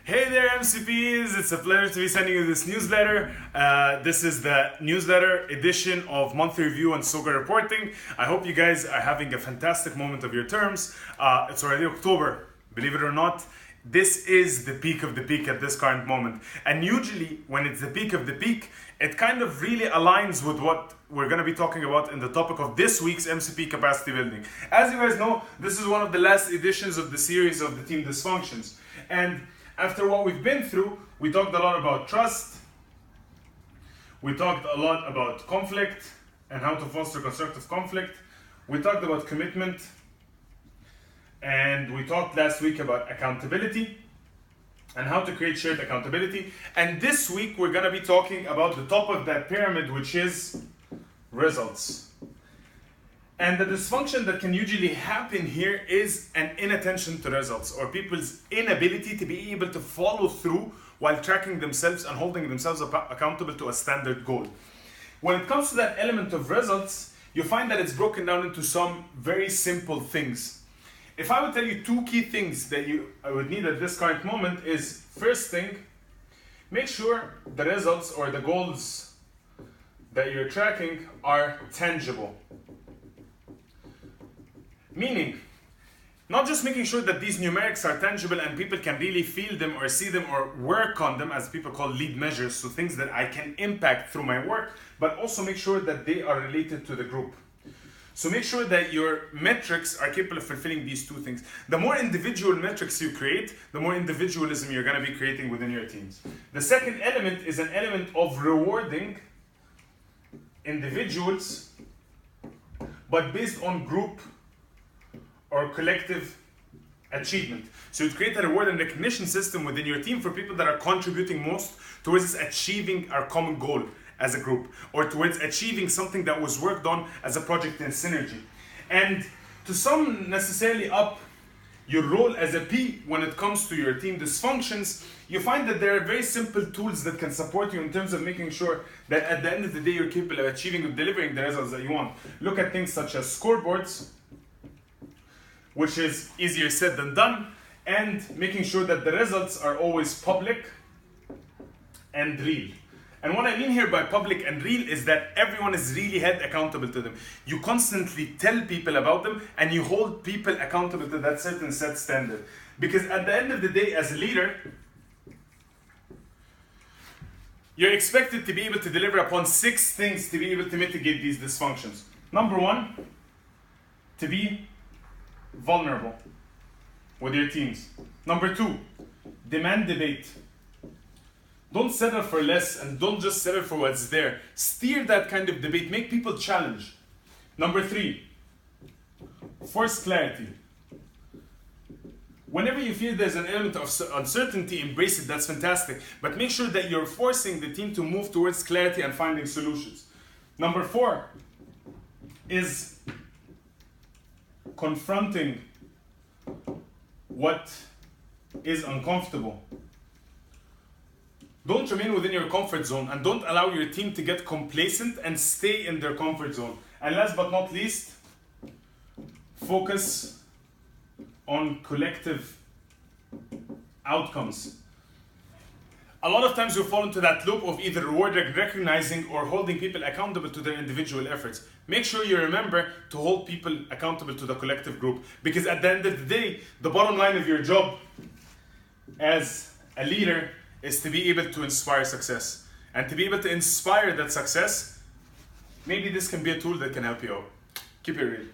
Hey there, MCPs! It's a pleasure to be sending you this newsletter. This is the newsletter edition of monthly review and SOGA reporting. I hope you guys are having a fantastic moment of your terms. It's already October, believe it or not. This is the peak of the peak at this current moment. And usually when it's the peak of the peak, it kind of really aligns with what we're going to be talking about in the topic of this week's MCP capacity building. As you guys know, this is one of the last editions of the series of the team dysfunctions. And after what we've been through, we talked a lot about trust, we talked a lot about conflict and how to foster constructive conflict, we talked about commitment, and we talked last week about accountability and how to create shared accountability. And this week we're going to be talking about the top of that pyramid, which is results. And the dysfunction that can usually happen here is an inattention to results, or people's inability to be able to follow through while tracking themselves and holding themselves accountable to a standard goal. When it comes to that element of results, you find that it's broken down into some very simple things. If I would tell you two key things that I would need at this current moment is, first thing, make sure the results or the goals that you're tracking are tangible. Meaning, not just making sure that these numerics are tangible and people can really feel them or see them or work on them, as people call lead measures, so things that I can impact through my work, but also make sure that they are related to the group. So make sure that your metrics are capable of fulfilling these two things. The more individual metrics you create, the more individualism you're going to be creating within your teams. The second element is an element of rewarding individuals, but based on group or collective achievement. So you create a reward and recognition system within your team for people that are contributing most towards achieving our common goal as a group, or towards achieving something that was worked on as a project in synergy. And to sum necessarily up your role as a P when it comes to your team dysfunctions, you find that there are very simple tools that can support you in terms of making sure that at the end of the day you're capable of achieving and delivering the results that you want. Look at things such as scoreboards, which is easier said than done, and making sure that the results are always public and real. And what I mean here by public and real is that everyone is really held accountable to them. You constantly tell people about them and you hold people accountable to that certain set standard. Because at the end of the day, as a leader, you're expected to be able to deliver upon 6 things to be able to mitigate these dysfunctions. Number 1, to be vulnerable with your teams. Number 2, demand debate. Don't settle for less and don't just settle for what's there. Steer that kind of debate. Make people challenge. Number 3, force clarity. Whenever you feel there's an element of uncertainty, embrace it. That's fantastic. But make sure that you're forcing the team to move towards clarity and finding solutions. Number 4 is confronting what is uncomfortable. Don't remain within your comfort zone and don't allow your team to get complacent and stay in their comfort zone. And last but not least, focus on collective outcomes. A lot of times you fall into that loop of either rewarding, recognizing, or holding people accountable to their individual efforts. Make sure you remember to hold people accountable to the collective group, because at the end of the day, the bottom line of your job as a leader is to be able to inspire success. And to be able to inspire that success, maybe this can be a tool that can help you out. Keep it real.